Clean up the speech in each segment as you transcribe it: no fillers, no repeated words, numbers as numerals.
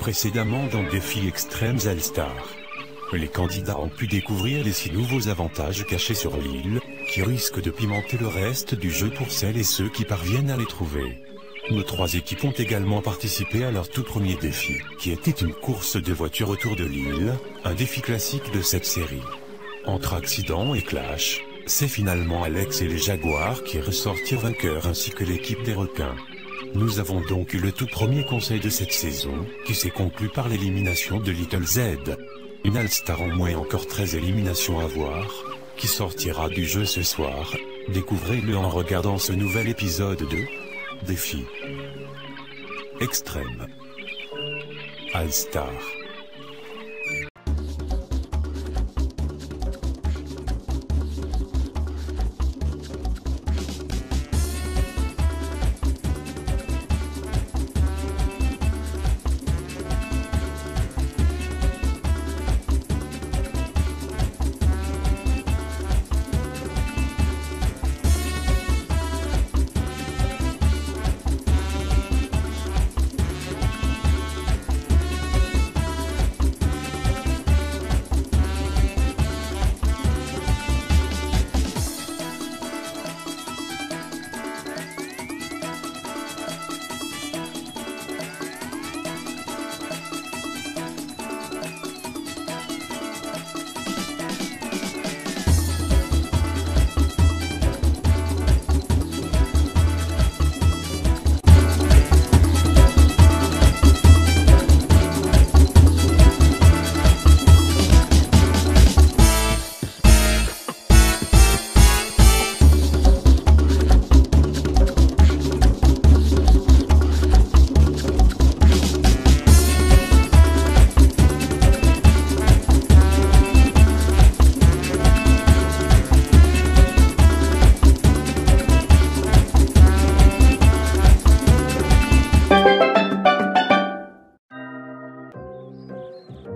Précédemment dans Défi Extrêmes All-Star. Les candidats ont pu découvrir les 6 nouveaux avantages cachés sur l'île, qui risquent de pimenter le reste du jeu pour celles et ceux qui parviennent à les trouver. Nos 3 équipes ont également participé à leur tout premier défi, qui était une course de voitures autour de l'île, un défi classique de cette série. Entre accidents et clash, c'est finalement Alex et les Jaguars qui ressortirent vainqueurs ainsi que l'équipe des requins. Nous avons donc eu le tout premier conseil de cette saison, qui s'est conclu par l'élimination de Little Z. Une All-Star en moins et encore 13 éliminations à voir, qui sortira du jeu ce soir. Découvrez-le en regardant ce nouvel épisode de Défi Extrême All-Star.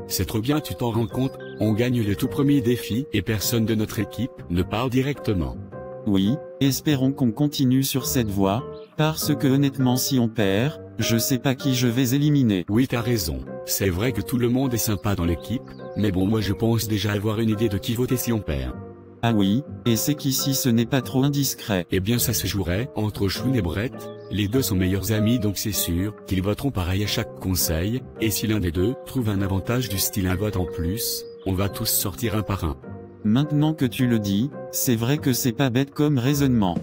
C'est trop bien, tu t'en rends compte, on gagne le tout premier défi et personne de notre équipe ne parle directement. Oui, espérons qu'on continue sur cette voie, parce que honnêtement si on perd, je sais pas qui je vais éliminer. Oui, t'as raison, c'est vrai que tout le monde est sympa dans l'équipe, mais bon, moi je pense déjà avoir une idée de qui voter si on perd. Ah oui, et c'est qu'ici ce n'est pas trop indiscret. Eh bien ça se jouerait entre Shun et Brett, les deux sont meilleurs amis donc c'est sûr qu'ils voteront pareil à chaque conseil, et si l'un des deux trouve un avantage du style un vote en plus, on va tous sortir un par un. Maintenant que tu le dis, c'est vrai que c'est pas bête comme raisonnement.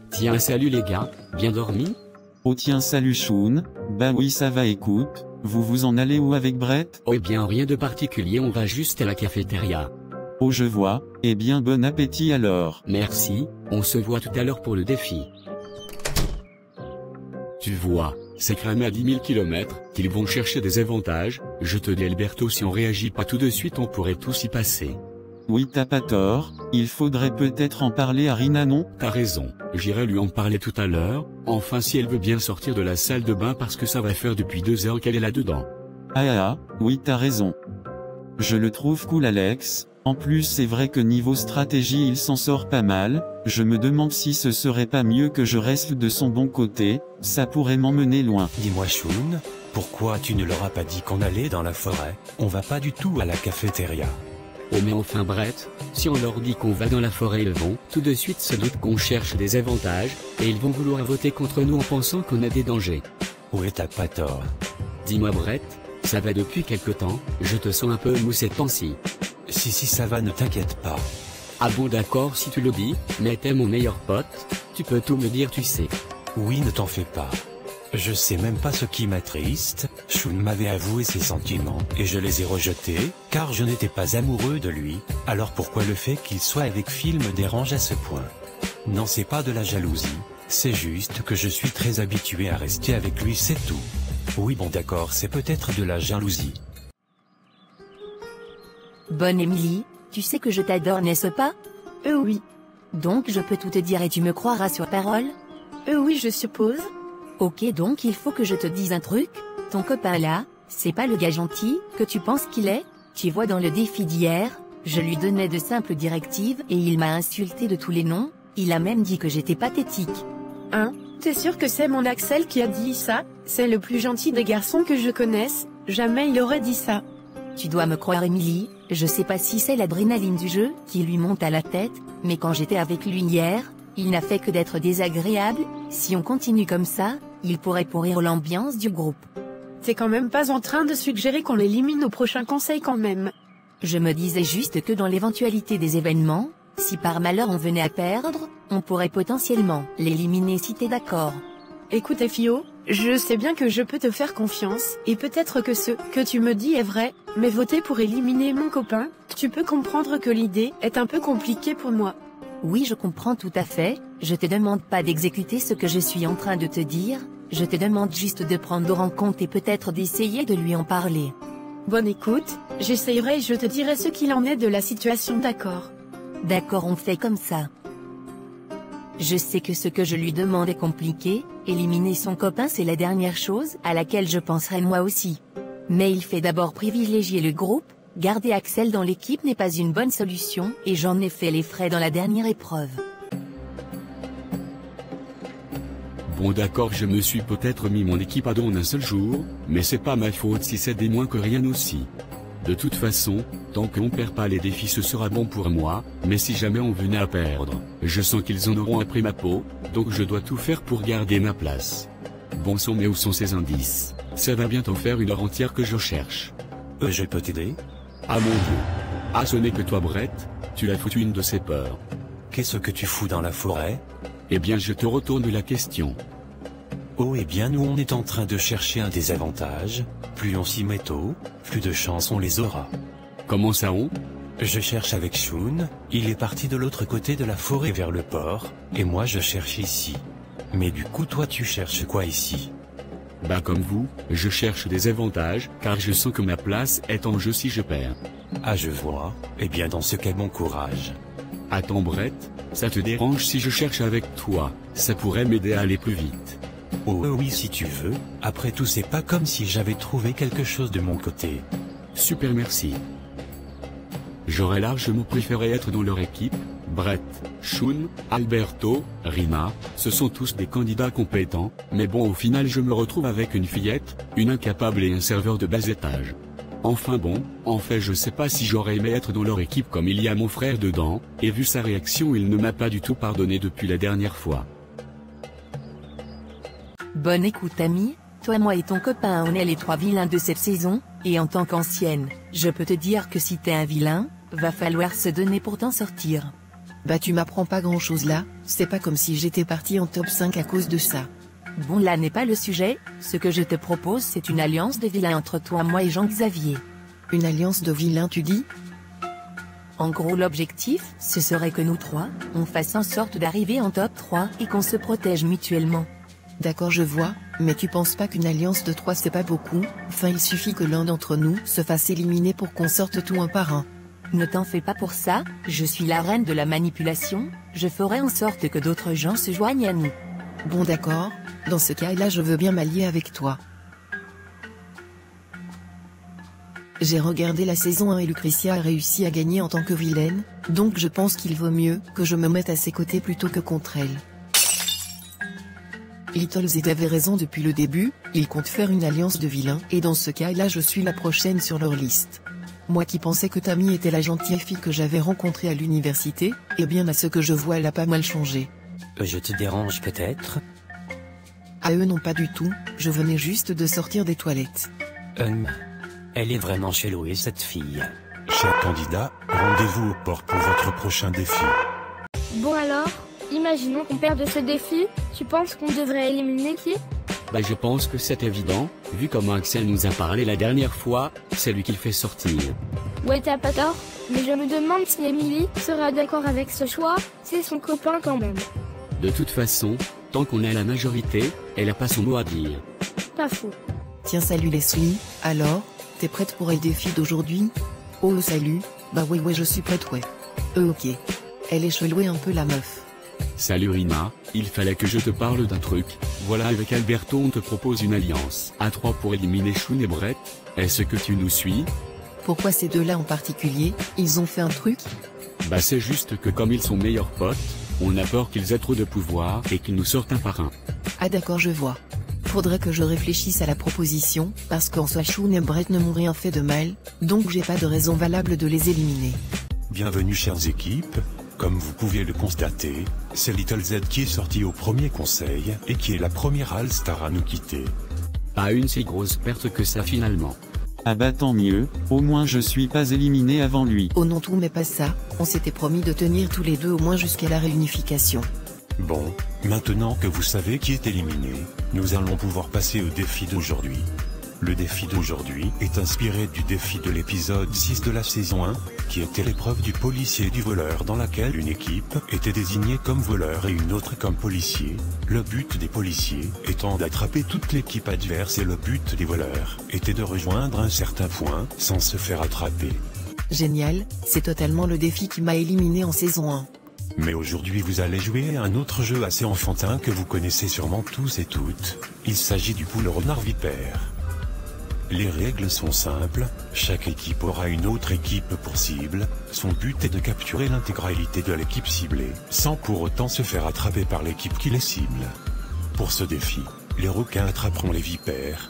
Tiens, salut les gars, bien dormi? Oh tiens, salut Shun, bah oui ça va, écoute, vous vous en allez où avec Brett? Oh eh bien rien de particulier, on va juste à la cafétéria. Oh je vois, eh bien bon appétit alors. Merci, on se voit tout à l'heure pour le défi. Tu vois, c'est cramé à 10 000 km, qu'ils vont chercher des avantages, je te dis Alberto, si on réagit pas tout de suite on pourrait tous y passer. Oui t'as pas tort, il faudrait peut-être en parler à Rina, non? T'as raison, j'irai lui en parler tout à l'heure, enfin si elle veut bien sortir de la salle de bain parce que ça va faire depuis 2 heures qu'elle est là-dedans. Oui t'as raison. Je le trouve cool Alex, en plus c'est vrai que niveau stratégie il s'en sort pas mal, je me demande si ce serait pas mieux que je reste de son bon côté, ça pourrait m'emmener loin. Dis-moi Shun, pourquoi tu ne leur as pas dit qu'on allait dans la forêt? On va pas du tout à la cafétéria. Oh mais enfin Brett, si on leur dit qu'on va dans la forêt ils vont tout de suite se douter qu'on cherche des avantages, et ils vont vouloir voter contre nous en pensant qu'on a des dangers. Ouais t'as pas tort. Dis-moi Brett, ça va depuis quelque temps, je te sens un peu mou ces temps-ci. Si ça va, ne t'inquiète pas. Ah bon d'accord si tu le dis, mais t'es mon meilleur pote, tu peux tout me dire tu sais. Oui ne t'en fais pas. Je sais même pas ce qui m'attriste, Shun m'avait avoué ses sentiments, et je les ai rejetés, car je n'étais pas amoureux de lui, alors pourquoi le fait qu'il soit avec Phil me dérange à ce point? Non c'est pas de la jalousie, c'est juste que je suis très habitué à rester avec lui c'est tout. Oui bon d'accord c'est peut-être de la jalousie. Bonne Emily, tu sais que je t'adore n'est-ce pas? Oui. Donc je peux tout te dire et tu me croiras sur parole? Oui je suppose. Ok donc il faut que je te dise un truc, ton copain là, c'est pas le gars gentil que tu penses qu'il est? Tu vois dans le défi d'hier, je lui donnais de simples directives et il m'a insulté de tous les noms, il a même dit que j'étais pathétique. Hein? T'es sûr que c'est mon Axel qui a dit ça? C'est le plus gentil des garçons que je connaisse, jamais il aurait dit ça. Tu dois me croire Emily, je sais pas si c'est l'adrénaline du jeu qui lui monte à la tête, mais quand j'étais avec lui hier, il n'a fait que d'être désagréable. Si on continue comme ça, il pourrait pourrir l'ambiance du groupe. T'es quand même pas en train de suggérer qu'on l'élimine au prochain conseil quand même. Je me disais juste que dans l'éventualité des événements, si par malheur on venait à perdre, on pourrait potentiellement l'éliminer si t'es d'accord. Écoute Fio, je sais bien que je peux te faire confiance, et peut-être que ce que tu me dis est vrai, mais voter pour éliminer mon copain, tu peux comprendre que l'idée est un peu compliquée pour moi. Oui, je comprends tout à fait, je te demande pas d'exécuter ce que je suis en train de te dire, je te demande juste de prendre en compte et peut-être d'essayer de lui en parler. Bonne écoute, j'essayerai et je te dirai ce qu'il en est de la situation, d'accord? D'accord, on fait comme ça. Je sais que ce que je lui demande est compliqué, éliminer son copain c'est la dernière chose à laquelle je penserai moi aussi. Mais il fait d'abord privilégier le groupe, garder Axel dans l'équipe n'est pas une bonne solution et j'en ai fait les frais dans la dernière épreuve. Bon d'accord, je me suis peut-être mis mon équipe à dos en un seul jour, mais c'est pas ma faute si c'est des moins que rien aussi. De toute façon, tant qu'on perd pas les défis ce sera bon pour moi, mais si jamais on venait à perdre, je sens qu'ils en auront appris ma peau, donc je dois tout faire pour garder ma place. Bon sang, mais où sont ces indices? Ça va bientôt faire une heure entière que je cherche. Je peux t'aider? Ah mon dieu. Ah, ce n'est que toi Brett, tu l'as foutu une de ces peurs. Qu'est-ce que tu fous dans la forêt? Eh bien je te retourne la question. Oh eh bien nous on est en train de chercher un désavantage, plus on s'y met tôt, plus de chance on les aura. Comment ça on? Je cherche avec Shun, il est parti de l'autre côté de la forêt vers le port, et moi je cherche ici. Mais du coup toi tu cherches quoi ici? Bah comme vous, je cherche des avantages, car je sens que ma place est en jeu si je perds. Ah je vois, eh bien dans ce cas bon courage. Attends Brett, ça te dérange si je cherche avec toi? Ça pourrait m'aider à aller plus vite. Oh oui si tu veux, après tout c'est pas comme si j'avais trouvé quelque chose de mon côté. Super merci. J'aurais largement préféré être dans leur équipe. Brett, Shun, Alberto, Rina, ce sont tous des candidats compétents, mais bon au final je me retrouve avec une fillette, une incapable et un serveur de bas étage. Enfin bon, en fait je sais pas si j'aurais aimé être dans leur équipe comme il y a mon frère dedans, et vu sa réaction il ne m'a pas du tout pardonné depuis la dernière fois. Bonne écoute ami, toi moi et ton copain on est les trois vilains de cette saison, et en tant qu'ancienne, je peux te dire que si t'es un vilain, va falloir se donner pour t'en sortir. Bah tu m'apprends pas grand chose là, c'est pas comme si j'étais parti en top 5 à cause de ça. Bon là n'est pas le sujet, ce que je te propose c'est une alliance de vilains entre toi moi et Jean-Xavier. Une alliance de vilains tu dis? En gros l'objectif, ce serait que nous trois, on fasse en sorte d'arriver en top 3 et qu'on se protège mutuellement. D'accord je vois, mais tu penses pas qu'une alliance de 3 c'est pas beaucoup, enfin il suffit que l'un d'entre nous se fasse éliminer pour qu'on sorte tout un par un. Ne t'en fais pas pour ça, je suis la reine de la manipulation, je ferai en sorte que d'autres gens se joignent à nous. Bon d'accord, dans ce cas-là je veux bien m'allier avec toi. J'ai regardé la saison 1 et Lucretia a réussi à gagner en tant que vilaine, donc je pense qu'il vaut mieux que je me mette à ses côtés plutôt que contre elle. Little Z avait raison depuis le début, ils comptent faire une alliance de vilains et dans ce cas-là je suis la prochaine sur leur liste. Moi qui pensais que Tammy était la gentille fille que j'avais rencontrée à l'université, eh bien à ce que je vois elle a pas mal changé. Je te dérange peut-être? À eux non pas du tout, je venais juste de sortir des toilettes. Elle est vraiment chelou cette fille. Chers candidats, rendez-vous au port pour votre prochain défi. Bon alors, imaginons qu'on perde ce défi, tu penses qu'on devrait éliminer qui? Bah je pense que c'est évident, vu comment Axel nous a parlé la dernière fois, c'est lui qui le fait sortir. Ouais t'as pas tort, mais je me demande si Emily sera d'accord avec ce choix, c'est son copain quand même. De toute façon, tant qu'on est à la majorité, elle a pas son mot à dire. Pas fou. Tiens salut Leslie, alors, t'es prête pour le défi d'aujourd'hui? Oh salut, bah ouais je suis prête ouais. Ok. Elle est chelou un peu la meuf. Salut Rina, il fallait que je te parle d'un truc. Voilà, avec Alberto on te propose une alliance à 3 pour éliminer Shun et Brett. Est-ce que tu nous suis? Pourquoi ces deux-là en particulier, ils ont fait un truc? Bah c'est juste que comme ils sont meilleurs potes, on a peur qu'ils aient trop de pouvoir et qu'ils nous sortent un par un. Ah d'accord je vois. faudrait que je réfléchisse à la proposition, parce qu'en soi Shun et Brett ne m'ont rien fait de mal, donc j'ai pas de raison valable de les éliminer. Bienvenue chères équipes, comme vous pouviez le constater, c'est Little Z qui est sorti au premier conseil, et qui est la première All-Star à nous quitter. Pas une si grosse perte que ça finalement. Ah bah tant mieux, au moins je suis pas éliminé avant lui. Oh non, tout mais pas ça, on s'était promis de tenir tous les deux au moins jusqu'à la réunification. Bon, maintenant que vous savez qui est éliminé, nous allons pouvoir passer au défi d'aujourd'hui. Le défi d'aujourd'hui est inspiré du défi de l'épisode 6 de la saison 1, qui était l'épreuve du policier et du voleur dans laquelle une équipe était désignée comme voleur et une autre comme policier, le but des policiers étant d'attraper toute l'équipe adverse et le but des voleurs était de rejoindre un certain point sans se faire attraper. Génial, c'est totalement le défi qui m'a éliminé en saison 1. Mais aujourd'hui vous allez jouer à un autre jeu assez enfantin que vous connaissez sûrement tous et toutes, il s'agit du poule renard vipère. Les règles sont simples, chaque équipe aura une autre équipe pour cible, son but est de capturer l'intégralité de l'équipe ciblée, sans pour autant se faire attraper par l'équipe qui les cible. Pour ce défi, les requins attraperont les vipères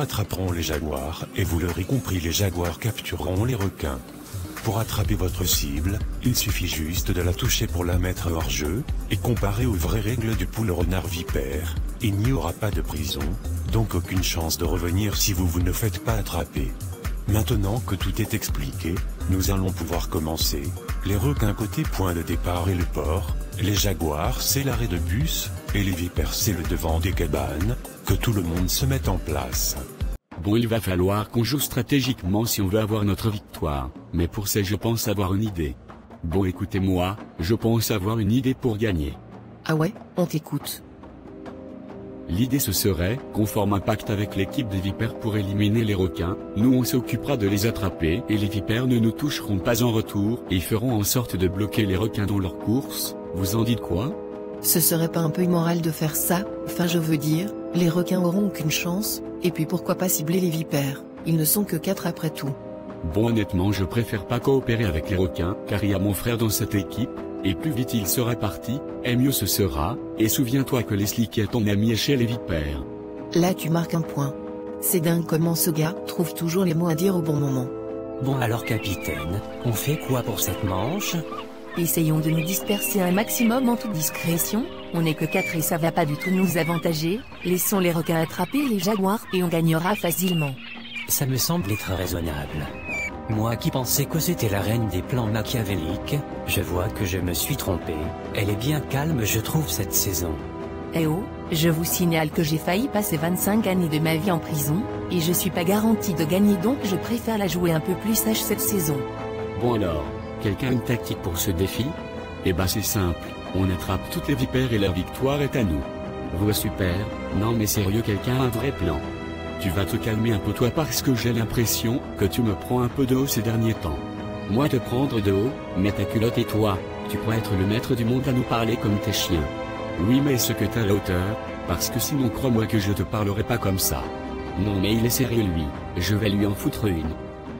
attraperont les jaguars, et vous l'aurez compris les jaguars captureront les requins. Pour attraper votre cible, il suffit juste de la toucher pour la mettre hors jeu, et comparé aux vraies règles du poule renard vipère, il n'y aura pas de prison, donc aucune chance de revenir si vous ne faites pas attraper. Maintenant que tout est expliqué, nous allons pouvoir commencer. Les requins côté point de départ et le port, les jaguars c'est l'arrêt de bus, et les vipères c'est le devant des cabanes, que tout le monde se mette en place. Bon, il va falloir qu'on joue stratégiquement si on veut avoir notre victoire, mais pour ça je pense avoir une idée. Bon, écoutez-moi, je pense avoir une idée pour gagner. Ah ouais, on t'écoute. L'idée ce serait qu'on forme un pacte avec l'équipe des vipères pour éliminer les requins, nous on s'occupera de les attraper et les vipères ne nous toucheront pas en retour et feront en sorte de bloquer les requins dans leur course, vous en dites quoi? Ce serait pas un peu immoral de faire ça, enfin je veux dire, les requins auront aucune chance, et puis pourquoi pas cibler les vipères, ils ne sont que 4 après tout. Bon, honnêtement je préfère pas coopérer avec les requins car il y a mon frère dans cette équipe, et plus vite il sera parti, et mieux ce sera, et souviens-toi que Leslie qui est ton ami chez les vipères. Là tu marques un point. C'est dingue comment ce gars trouve toujours les mots à dire au bon moment. Bon alors capitaine, on fait quoi pour cette manche? Essayons de nous disperser un maximum en toute discrétion, on n'est que 4 et ça va pas du tout nous avantager, laissons les requins attraper les jaguars et on gagnera facilement. Ça me semble être raisonnable. Moi qui pensais que c'était la reine des plans machiavéliques, je vois que je me suis trompé. Elle est bien calme je trouve cette saison. Eh oh, je vous signale que j'ai failli passer 25 années de ma vie en prison, et je suis pas garantie de gagner donc je préfère la jouer un peu plus sage cette saison. Bon alors, quelqu'un a une tactique pour ce défi? Eh ben c'est simple, on attrape toutes les vipères et la victoire est à nous. Vous super, non mais sérieux quelqu'un a un vrai plan. Tu vas te calmer un peu toi parce que j'ai l'impression que tu me prends un peu de haut ces derniers temps. Moi te prendre de haut, mais ta culotte et toi, tu crois être le maître du monde à nous parler comme tes chiens. Oui mais ce que t'as à la hauteur, parce que sinon crois-moi que je te parlerai pas comme ça. Non mais il est sérieux lui, je vais lui en foutre une.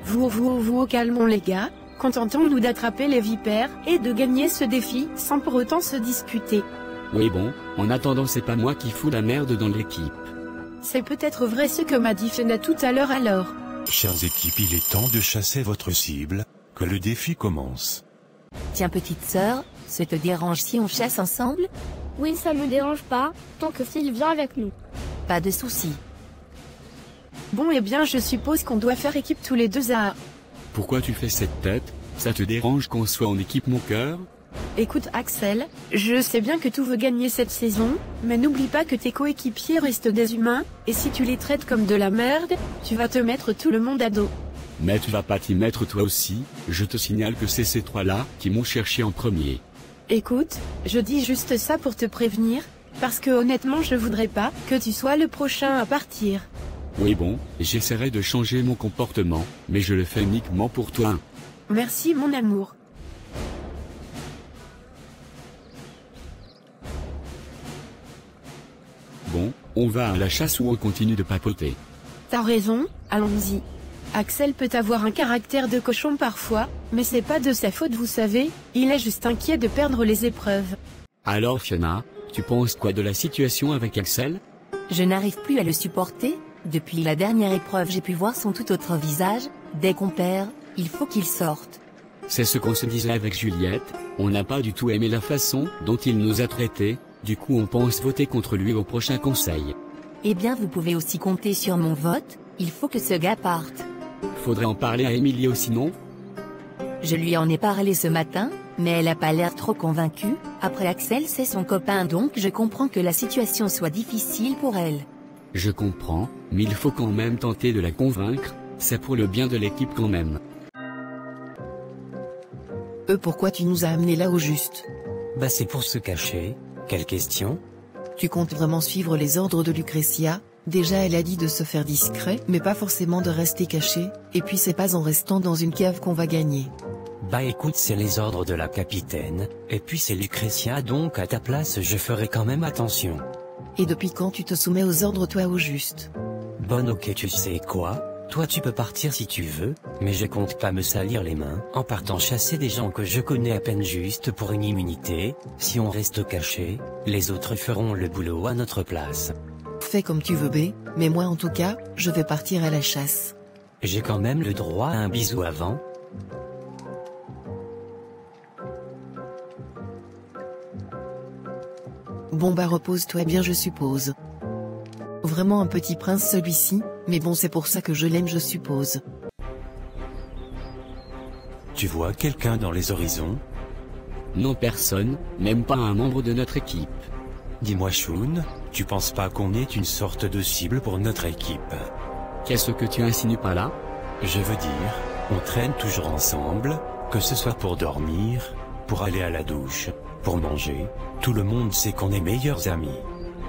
Vous calmons les gars, contentons-nous d'attraper les vipères et de gagner ce défi sans pour autant se disputer. Oui bon, en attendant c'est pas moi qui fous la merde dans l'équipe. C'est peut-être vrai ce que m'a dit Fena tout à l'heure alors. Chères équipes, il est temps de chasser votre cible, que le défi commence. Tiens petite sœur, ça te dérange si on chasse ensemble? Oui, ça me dérange pas, tant que Phil vient avec nous. Pas de soucis. Bon eh bien je suppose qu'on doit faire équipe tous les deux à... Pourquoi tu fais cette tête? Ça te dérange qu'on soit en équipe mon cœur? Écoute Axel, je sais bien que tu veux gagner cette saison, mais n'oublie pas que tes coéquipiers restent des humains, et si tu les traites comme de la merde, tu vas te mettre tout le monde à dos. Mais tu vas pas t'y mettre toi aussi, je te signale que c'est ces trois-là qui m'ont cherché en premier. Écoute, je dis juste ça pour te prévenir, parce que honnêtement je voudrais pas que tu sois le prochain à partir. Oui bon, j'essaierai de changer mon comportement, mais je le fais uniquement pour toi. Merci mon amour. Bon, on va à la chasse ou on continue de papoter? T'as raison, allons-y. Axel peut avoir un caractère de cochon parfois, mais c'est pas de sa faute vous savez, il est juste inquiet de perdre les épreuves. Alors Fiona, tu penses quoi de la situation avec Axel? Je n'arrive plus à le supporter. Depuis la dernière épreuve j'ai pu voir son tout autre visage. Dès qu'on perd, il faut qu'il sorte. C'est ce qu'on se disait avec Juliette, on n'a pas du tout aimé la façon dont il nous a traités, du coup on pense voter contre lui au prochain conseil. Eh bien vous pouvez aussi compter sur mon vote, il faut que ce gars parte. Faudrait en parler à Emilio sinon. Je lui en ai parlé ce matin, mais elle a pas l'air trop convaincue. Après Axel c'est son copain donc je comprends que la situation soit difficile pour elle. Je comprends, mais il faut quand même tenter de la convaincre, c'est pour le bien de l'équipe quand même. Pourquoi tu nous as amenés là au juste? Bah c'est pour se cacher. Quelle question? Tu comptes vraiment suivre les ordres de Lucretia? Déjà elle a dit de se faire discret, mais pas forcément de rester caché, et puis c'est pas en restant dans une cave qu'on va gagner. Bah écoute, c'est les ordres de la capitaine, et puis c'est Lucretia donc à ta place je ferai quand même attention. Et depuis quand tu te soumets aux ordres toi au juste? Bon ok tu sais quoi? Toi tu peux partir si tu veux, mais je compte pas me salir les mains en partant chasser des gens que je connais à peine juste pour une immunité. Si on reste caché, les autres feront le boulot à notre place. Fais comme tu veux B, mais moi en tout cas, je vais partir à la chasse. J'ai quand même le droit à un bisou avant. Bon bah repose-toi bien je suppose. Vraiment un petit prince celui-ci, mais bon c'est pour ça que je l'aime je suppose. Tu vois quelqu'un dans les horizons? Non personne, même pas un membre de notre équipe. Dis-moi Shun, tu penses pas qu'on est une sorte de cible pour notre équipe? Qu'est-ce que tu insinues pas là? Je veux dire, on traîne toujours ensemble, que ce soit pour dormir, pour aller à la douche, pour manger, tout le monde sait qu'on est meilleurs amis.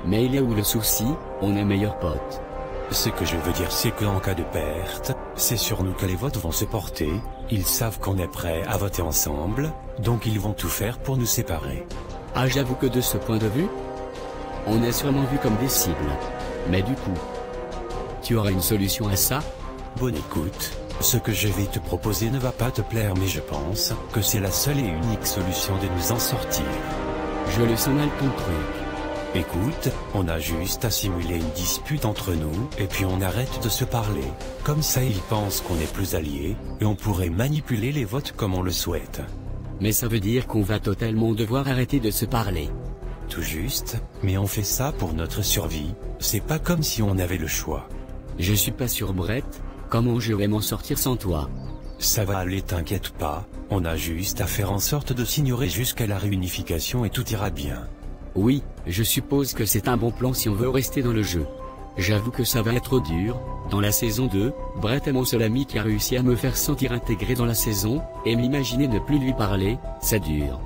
Mais il y a où le souci, on est meilleurs potes. Ce que je veux dire c'est qu'en cas de perte, c'est sur nous que les votes vont se porter, ils savent qu'on est prêts à voter ensemble, donc ils vont tout faire pour nous séparer. Ah j'avoue que de ce point de vue, on est sûrement vus comme des cibles. Mais du coup, tu auras une solution à ça? Bonne écoute, ce que je vais te proposer ne va pas te plaire mais je pense que c'est la seule et unique solution de nous en sortir. Je le sens mal ton truc. Écoute, on a juste à simuler une dispute entre nous, et puis on arrête de se parler. Comme ça ils pensent qu'on est plus alliés, et on pourrait manipuler les votes comme on le souhaite. Mais ça veut dire qu'on va totalement devoir arrêter de se parler. Tout juste, mais on fait ça pour notre survie, c'est pas comme si on avait le choix. Je suis pas sûr Brett, comment je vais m'en sortir sans toi? Ça va aller t'inquiète pas, on a juste à faire en sorte de s'ignorer jusqu'à la réunification et tout ira bien. Oui, je suppose que c'est un bon plan si on veut rester dans le jeu. J'avoue que ça va être dur, dans la saison 2, Brett est mon seul ami qui a réussi à me faire sentir intégré dans la saison, et m'imaginer ne plus lui parler, c'est dur.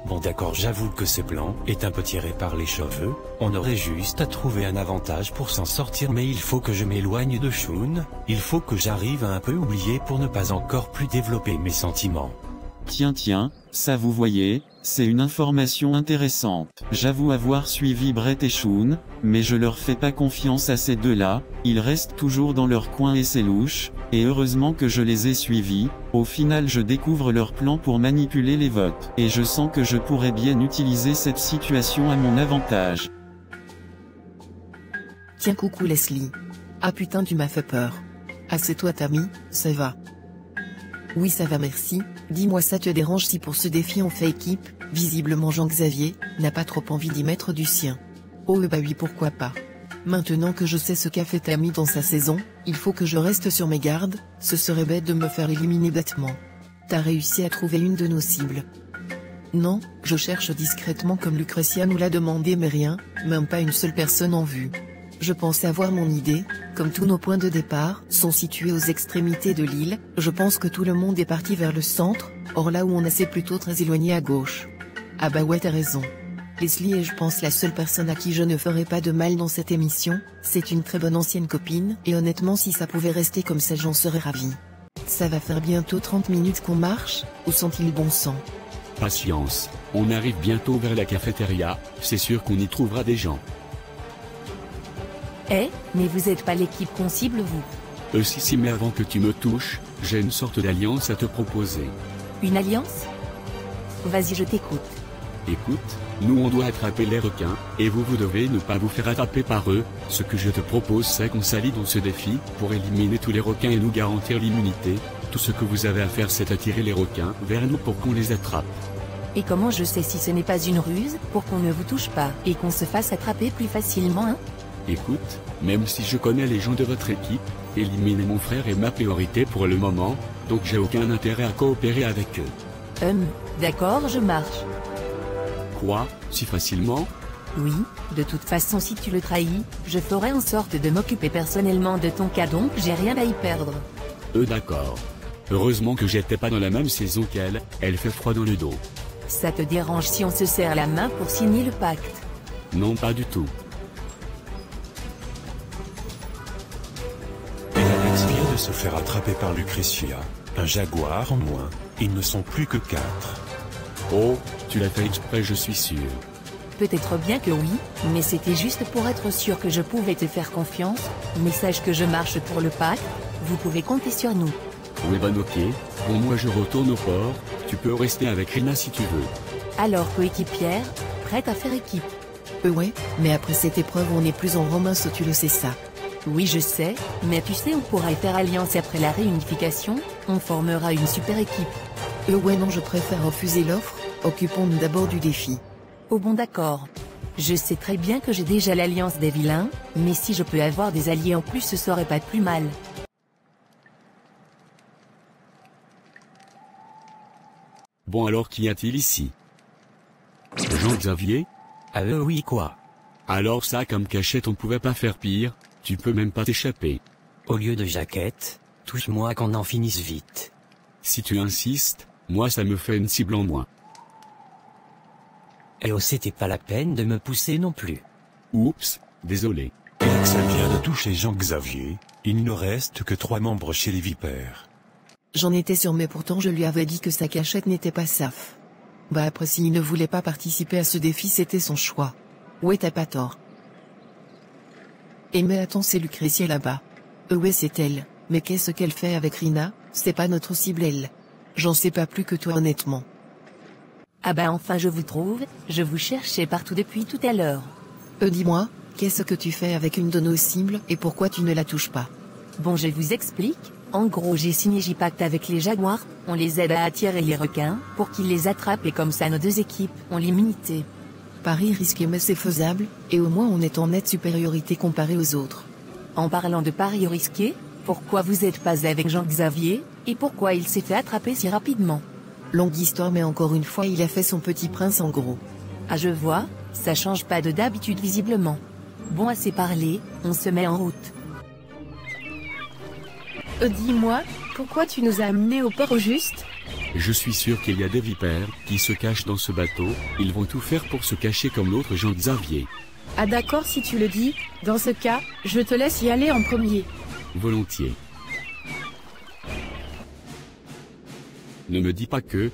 Bon d'accord j'avoue que ce plan est un peu tiré par les cheveux, on aurait juste à trouver un avantage pour s'en sortir mais il faut que je m'éloigne de Shun, il faut que j'arrive à un peu oublier pour ne pas encore plus développer mes sentiments. Tiens, ça vous voyez, c'est une information intéressante. J'avoue avoir suivi Brett et Shun, mais je leur fais pas confiance à ces deux-là, ils restent toujours dans leur coin et c'est louche, et heureusement que je les ai suivis, au final je découvre leur plan pour manipuler les votes, et je sens que je pourrais bien utiliser cette situation à mon avantage. Tiens coucou Leslie. Ah putain tu m'as fait peur. Ah c'est toi Tammy, ça va? Oui ça va merci, dis-moi ça te dérange si pour ce défi on fait équipe? Visiblement Jean-Xavier n'a pas trop envie d'y mettre du sien. Oh bah oui pourquoi pas. Maintenant que je sais ce qu'a fait Tammy dans sa saison, il faut que je reste sur mes gardes, ce serait bête de me faire éliminer bêtement. T'as réussi à trouver une de nos cibles? Non, je cherche discrètement comme Lucretia nous l'a demandé mais rien, même pas une seule personne en vue. Je pensais avoir mon idée, comme tous nos points de départ sont situés aux extrémités de l'île, je pense que tout le monde est parti vers le centre, or là où on est c'est plutôt très éloigné à gauche. Ah bah ouais t'as raison. Leslie est je pense la seule personne à qui je ne ferai pas de mal dans cette émission, c'est une très bonne ancienne copine, et honnêtement si ça pouvait rester comme ça j'en serais ravi. Ça va faire bientôt 30 minutes qu'on marche, où sent-il bon sang? Patience, on arrive bientôt vers la cafétéria, c'est sûr qu'on y trouvera des gens. Eh, mais vous êtes pas l'équipe qu'on cible vous? Si mais avant que tu me touches, j'ai une sorte d'alliance à te proposer. Une alliance? Vas-y je t'écoute. Écoute, nous on doit attraper les requins, et vous devez ne pas vous faire attraper par eux. Ce que je te propose c'est qu'on s'allie dans ce défi, pour éliminer tous les requins et nous garantir l'immunité. Tout ce que vous avez à faire c'est attirer les requins vers nous pour qu'on les attrape. Et comment je sais si ce n'est pas une ruse, pour qu'on ne vous touche pas, et qu'on se fasse attraper plus facilement, hein? Écoute, même si je connais les gens de votre équipe, éliminer mon frère est ma priorité pour le moment, donc j'ai aucun intérêt à coopérer avec eux. D'accord, je marche. Quoi, si facilement? Oui, de toute façon si tu le trahis, je ferai en sorte de m'occuper personnellement de ton cas donc j'ai rien à y perdre. D'accord. Heureusement que j'étais pas dans la même saison qu'elle, elle fait froid dans le dos. Ça te dérange si on se serre la main pour signer le pacte? Non pas du tout. Et Alex vient de se faire attraper par Lucretia, un jaguar en moins, ils ne sont plus que 4. Oh, tu l'as fait exprès je suis sûr. Peut-être bien que oui, mais c'était juste pour être sûr que je pouvais te faire confiance, mais sache que je marche pour le pacte, vous pouvez compter sur nous. Oui ben ok, bon moi je retourne au port, tu peux rester avec Rina si tu veux. Alors coéquipière, prête à faire équipe? Ouais, mais après cette épreuve on n'est plus en romance, tu le sais ça. Oui je sais, mais tu sais on pourra y faire alliance après la réunification, on formera une super équipe. Ouais non je préfère refuser l'offre, occupons-nous d'abord du défi. Oh bon d'accord. Je sais très bien que j'ai déjà l'alliance des vilains, mais si je peux avoir des alliés en plus ce serait pas plus mal. Bon alors qu'y a-t-il ici? Jean-Xavier? Oui quoi? Alors ça comme cachette on pouvait pas faire pire, tu peux même pas t'échapper. Au lieu de jaquette, touche-moi qu'on en finisse vite. Si tu insistes, moi ça me fait une cible en moins. Et oh c'était pas la peine de me pousser non plus. Oups, désolé. Alex vient de toucher Jean-Xavier, il ne reste que 3 membres chez les vipères. J'en étais sûr mais pourtant je lui avais dit que sa cachette n'était pas safe. Bah après s'il ne voulait pas participer à ce défi c'était son choix. Ouais t'as pas tort. Et mais attends c'est Lucretia là-bas. Ouais c'est elle, mais qu'est-ce qu'elle fait avec Rina? C'est pas notre cible elle. J'en sais pas plus que toi honnêtement. Ah bah enfin je vous trouve, je vous cherchais partout depuis tout à l'heure. Dis-moi, qu'est-ce que tu fais avec une de nos cibles et pourquoi tu ne la touches pas? Bon je vous explique, en gros j'ai signé J-Pacte avec les jaguars, on les aide à attirer les requins, pour qu'ils les attrapent et comme ça nos deux équipes ont l'immunité. Pari risqué mais c'est faisable, et au moins on est en nette supériorité comparé aux autres. En parlant de paris risqué, pourquoi vous êtes pas avec Jean-Xavier, et pourquoi il s'est fait attraper si rapidement? Longue histoire mais encore une fois il a fait son petit prince en gros. Ah je vois, ça change pas de d'habitude visiblement. Bon assez parlé, on se met en route. Dis-moi, pourquoi tu nous as amenés au port au juste? Je suis sûr qu'il y a des vipères qui se cachent dans ce bateau, ils vont tout faire pour se cacher comme l'autre Jean-Xavier. Ah d'accord si tu le dis, dans ce cas, je te laisse y aller en premier. Volontiers. Ne me dis pas que...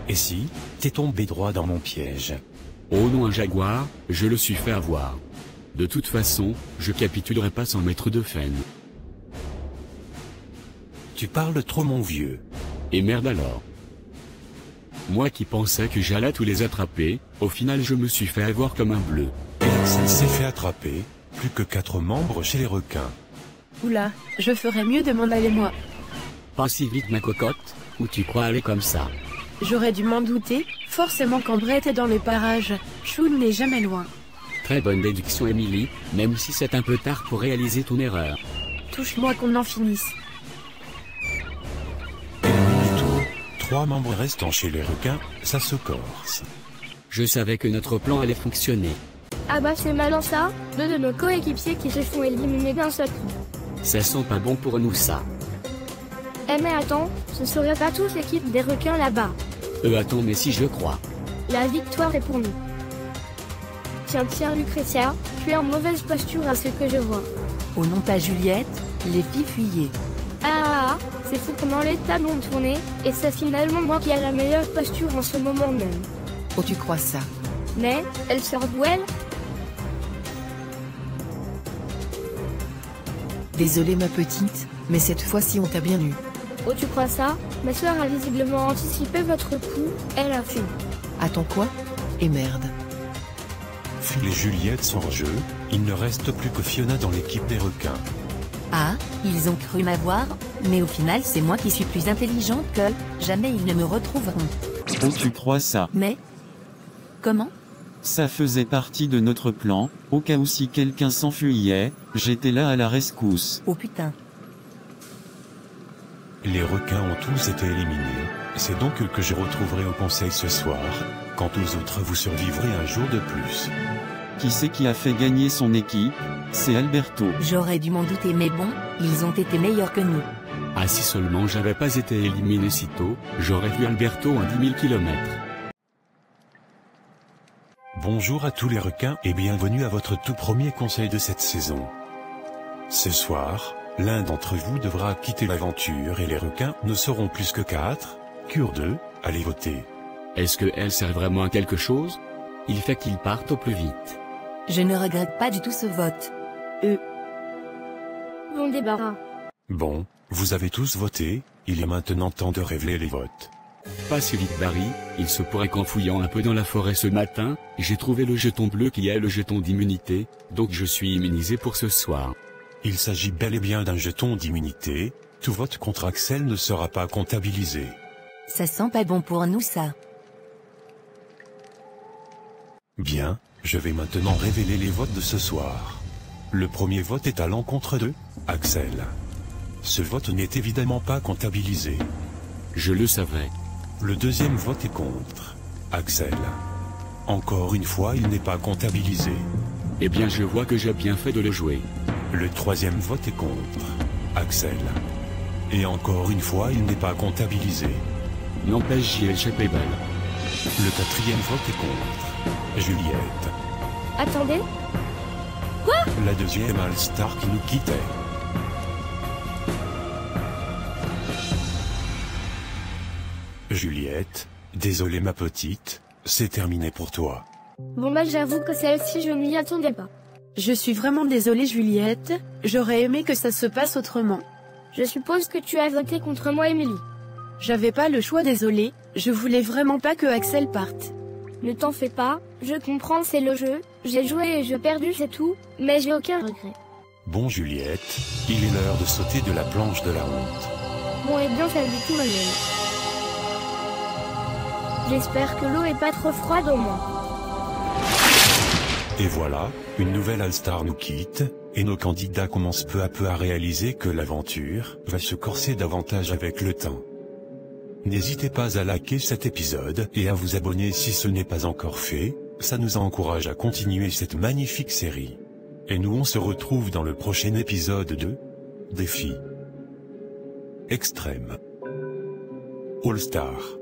Et si, t'es tombé droit dans mon piège. Oh non un jaguar, je le suis fait avoir. De toute façon, je capitulerai pas sans mettre de faine. Tu parles trop mon vieux. Et merde alors. Moi qui pensais que j'allais tous les attraper, au final je me suis fait avoir comme un bleu. Alex s'est fait attraper, plus que 4 membres chez les requins. Oula, je ferais mieux de m'en aller moi. Pas si vite ma cocotte, ou tu crois aller comme ça? J'aurais dû m'en douter, forcément quand Brett est dans les parages, Shun n'est jamais loin. Très bonne déduction Emily, même si c'est un peu tard pour réaliser ton erreur. Touche-moi qu'on en finisse. Et du tout, 3 membres restants chez les requins, ça se corse. Je savais que notre plan allait fonctionner. Ah bah c'est malin ça, 2 de nos coéquipiers qui se font éliminer d'un seul coup. Ça sent pas bon pour nous ça. Eh mais attends, ce serait pas tous l'équipe des requins là-bas. Attends mais si je crois. La victoire est pour nous. Tiens Lucretia, tu es en mauvaise posture à ce que je vois. Oh non pas Juliette, les filles fuyez. C'est fou comment les tables ont tourné, et c'est finalement moi qui a la meilleure posture en ce moment même. Oh tu crois ça? Mais, elle sort d'où elle? Désolée ma petite, mais cette fois-ci on t'a bien eu. Oh tu crois ça? Ma soeur a visiblement anticipé votre coup, elle a fui. Attends quoi? Et merde. Phil et Juliette sont en jeu, il ne reste plus que Fiona dans l'équipe des requins. Ah, ils ont cru m'avoir, mais au final c'est moi qui suis plus intelligente que, jamais ils ne me retrouveront. Oh, tu crois ça? Mais... Comment? Ça faisait partie de notre plan, au cas où si quelqu'un s'enfuyait, j'étais là à la rescousse. Oh putain. Les requins ont tous été éliminés, c'est donc eux que je retrouverai au conseil ce soir, quant aux autres vous survivrez un jour de plus. Qui c'est qui a fait gagner son équipe? C'est Alberto. J'aurais dû m'en douter mais bon, ils ont été meilleurs que nous. Ah si seulement j'avais pas été éliminé si tôt, j'aurais vu Alberto à 10 000 km. Bonjour à tous les requins et bienvenue à votre tout premier conseil de cette saison. Ce soir, l'un d'entre vous devra quitter l'aventure et les requins ne seront plus que 4, cure 2, allez voter. Est-ce que elle sert vraiment à quelque chose? Il fait qu'ils partent au plus vite. Je ne regrette pas du tout ce vote. Bon débarras. Bon, vous avez tous voté, il est maintenant temps de révéler les votes. Pas si vite Barry, il se pourrait qu'en fouillant un peu dans la forêt ce matin, j'ai trouvé le jeton bleu qui est le jeton d'immunité, donc je suis immunisé pour ce soir. Il s'agit bel et bien d'un jeton d'immunité, tout vote contre Axel ne sera pas comptabilisé. Ça sent pas bon pour nous ça. Bien, je vais maintenant révéler les votes de ce soir. Le premier vote est à l'encontre de Axel. Ce vote n'est évidemment pas comptabilisé. Je le savais. Le deuxième vote est contre Axel. Encore une fois, il n'est pas comptabilisé. Eh bien je vois que j'ai bien fait de le jouer. Le troisième vote est contre Axel. Et encore une fois, il n'est pas comptabilisé. N'empêche, j'y ai échappé belle. Le quatrième vote est contre Juliette. Attendez. La deuxième All-Star qui nous quittait. Juliette, désolé ma petite, c'est terminé pour toi. Bon bah j'avoue que celle-ci je m'y attendais pas. Je suis vraiment désolée Juliette, j'aurais aimé que ça se passe autrement. Je suppose que tu as voté contre moi Émilie. J'avais pas le choix, désolée, je voulais vraiment pas que Axel parte. Ne t'en fais pas, je comprends c'est le jeu, j'ai joué et j'ai perdu c'est tout, mais j'ai aucun regret. Bon Juliette, il est l'heure de sauter de la planche de la honte. Bon et bien salut tout le monde. J'espère que l'eau est pas trop froide au moins. Et voilà, une nouvelle All-Star nous quitte, et nos candidats commencent peu à peu à réaliser que l'aventure va se corser davantage avec le temps. N'hésitez pas à liker cet épisode et à vous abonner si ce n'est pas encore fait, ça nous encourage à continuer cette magnifique série. Et nous on se retrouve dans le prochain épisode de Défi Extrême All-Star.